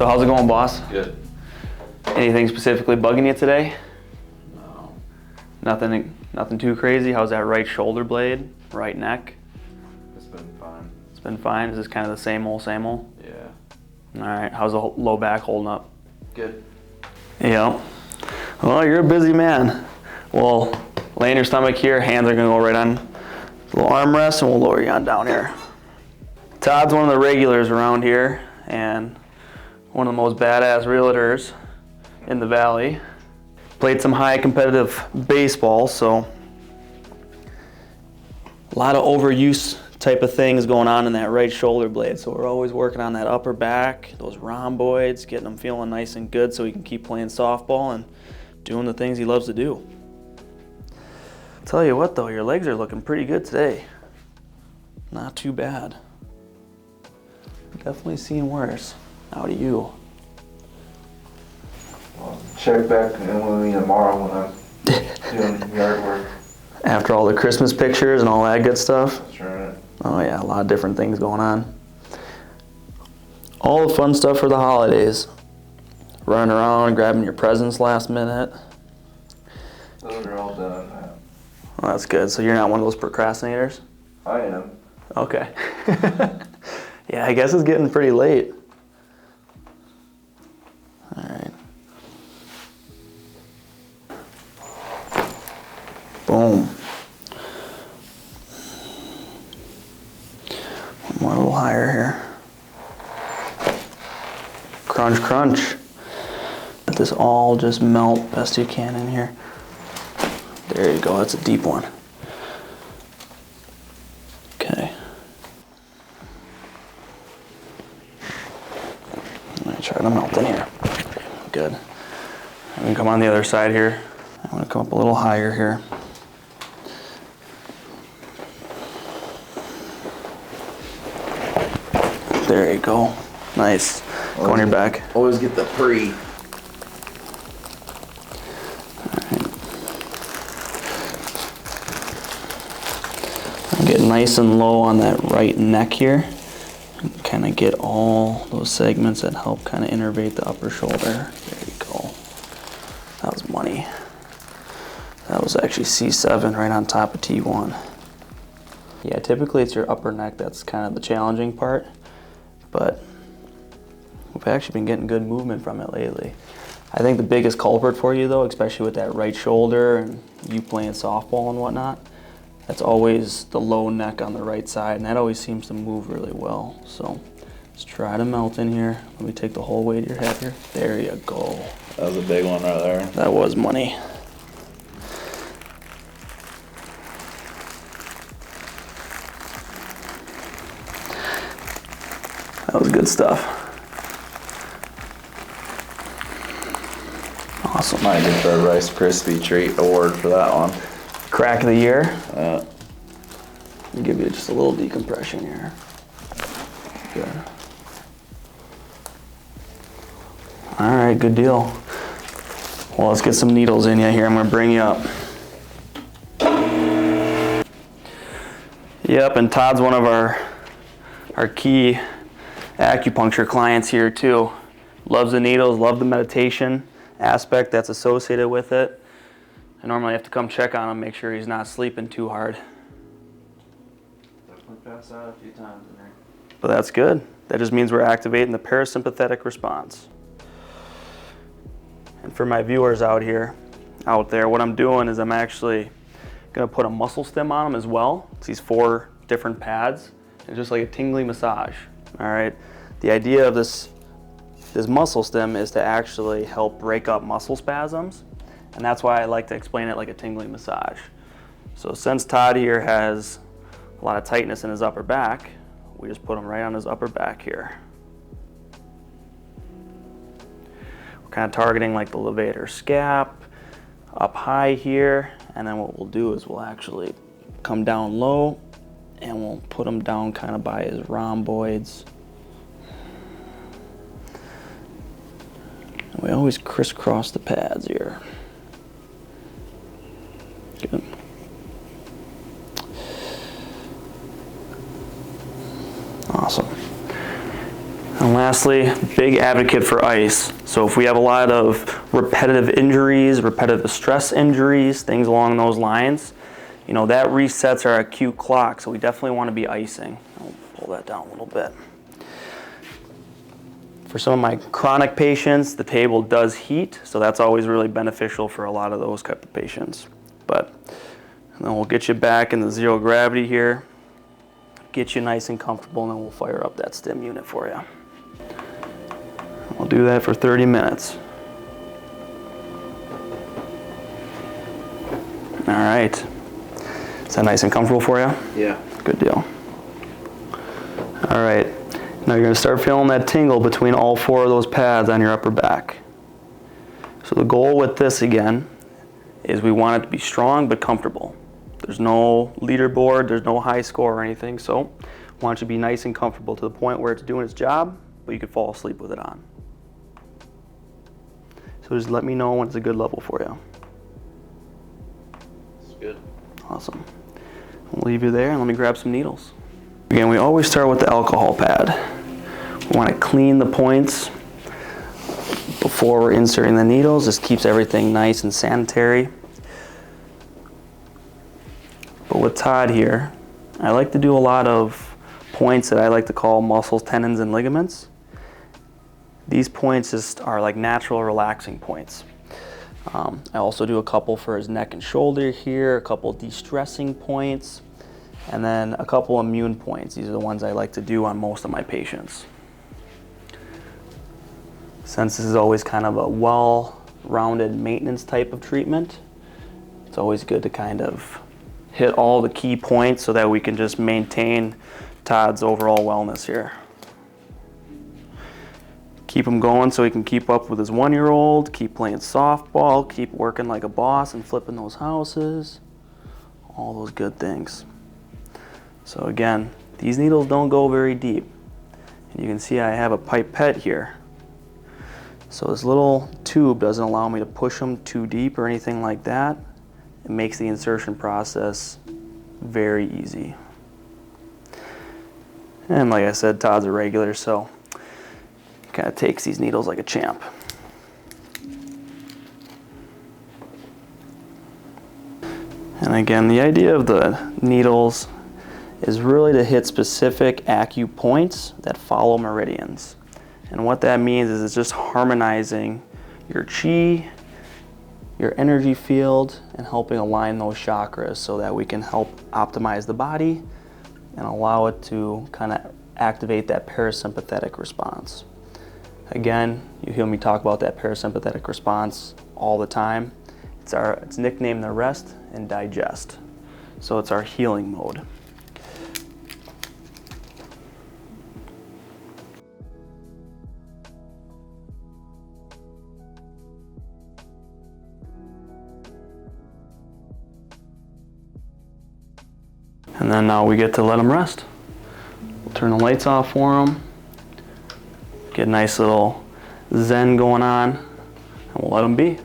So how's it going, boss? Good. Anything specifically bugging you today? No. Nothing too crazy? How's that right shoulder blade, right neck? It's been fine. It's been fine? Is this kind of the same old, same old? Yeah. All right, how's the low back holding up? Good. Yeah. Well, you're a busy man. Well, lay on your stomach here, hands are gonna go right on the little armrest, and we'll lower you on down here. Todd's one of the regulars around here, and one of the most badass realtors in the valley. Played some high competitive baseball, so a lot of overuse type of things going on in that right shoulder blade. So we're always working on that upper back, those rhomboids, getting them feeling nice and good so he can keep playing softball and doing the things he loves to do. Tell you what though, your legs are looking pretty good today. Not too bad. Definitely seen worse. How do you? Well, check back in with me tomorrow when I'm doing yard work. After all the Christmas pictures and all that good stuff? That's right. Oh yeah, a lot of different things going on. All the fun stuff for the holidays. Running around, grabbing your presents last minute. Those are all done. Well, that's good. So you're not one of those procrastinators? I am. Okay. Yeah, I guess it's getting pretty late. All right. Boom. One more, a little higher here. Crunch, crunch. Let this all just melt best you can in here. There you go, that's a deep one. Okay. I'm gonna try to melt in here. Good. I'm gonna come on the other side here. I'm gonna come up a little higher here. There you go. Nice. Go on your back. Always get the pre. Get nice and low on that right neck here. And kind of get all those segments that help kind of innervate the upper shoulder. There you go. That was money. That was actually C7 right on top of T1. Yeah, typically it's your upper neck that's kind of the challenging part, but we've actually been getting good movement from it lately. I think the biggest culprit for you though, especially with that right shoulder and you playing softball and whatnot, that's always the low neck on the right side, and that always seems to move really well. So just try to melt in here. Let me take the whole weight of your head here. There you go. That was a big one right there. That was money. That was good stuff. Awesome. Might get the Rice Krispie Treat Award for that one. Crack of the year. Let me give you just a little decompression here. Good. All right, good deal. Well, let's get some needles in you here. I'm gonna bring you up. Yep, and Todd's one of our key acupuncture clients here too. Loves the needles, love the meditation aspect that's associated with it. I normally have to come check on him, make sure he's not sleeping too hard. Definitely passed out a few times in there. But that's good. That just means we're activating the parasympathetic response. And for my viewers out there, what I'm doing is I'm actually gonna put a muscle stim on them as well. It's these 4 different pads. It's just like a tingly massage, all right? The idea of this muscle stim is to actually help break up muscle spasms. And that's why I like to explain it like a tingly massage. So since Todd here has a lot of tightness in his upper back, we just put him right on his upper back here. We're kind of targeting like the levator scap, up high here, and then what we'll do is we'll actually come down low and we'll put him down kind of by his rhomboids. And we always crisscross the pads here. Good. Awesome. And lastly, big advocate for ice. So if we have a lot of repetitive injuries, repetitive stress injuries, things along those lines, you know, that resets our acute clock, so we definitely want to be icing. I'll pull that down a little bit. For some of my chronic patients, the table does heat, so that's always really beneficial for a lot of those type of patients. But then we'll get you back in the zero gravity here, get you nice and comfortable, and then we'll fire up that stim unit for you. We'll do that for 30 minutes. All right. Is that nice and comfortable for you? Yeah. Good deal. All right. Now you're going to start feeling that tingle between all 4 of those pads on your upper back. So the goal with this again is we want it to be strong but comfortable. There's no leaderboard, there's no high score or anything, so I want you to be nice and comfortable to the point where it's doing its job, but you can fall asleep with it on. So just let me know when it's a good level for you. It's good. Awesome. I'll leave you there and let me grab some needles. Again, we always start with the alcohol pad. We want to clean the points before we're inserting the needles. This keeps everything nice and sanitary. But with Todd here, I like to do a lot of points that I like to call muscles, tendons, and ligaments. These points just are like natural relaxing points. I also do a couple for his neck and shoulder here, a couple de-stressing points, and then a couple immune points. These are the ones I like to do on most of my patients. Since this is always kind of a well-rounded maintenance type of treatment, it's always good to kind of hit all the key points so that we can just maintain Todd's overall wellness here. Keep him going so he can keep up with his 1-year-old, keep playing softball, keep working like a boss and flipping those houses, all those good things. So again, these needles don't go very deep. And you can see I have a pipette here. So this little tube doesn't allow me to push them too deep or anything like that. It makes the insertion process very easy. And like I said, Todd's a regular, so he kind of takes these needles like a champ. And again, the idea of the needles is really to hit specific acupoints that follow meridians. And what that means is it's just harmonizing your chi, your energy field, and helping align those chakras so that we can help optimize the body and allow it to kind of activate that parasympathetic response. Again, you hear me talk about that parasympathetic response all the time. It's nicknamed the rest and digest. So it's our healing mode. And then now we get to let them rest. We'll turn the lights off for them. Get a nice little zen going on, and we'll let them be.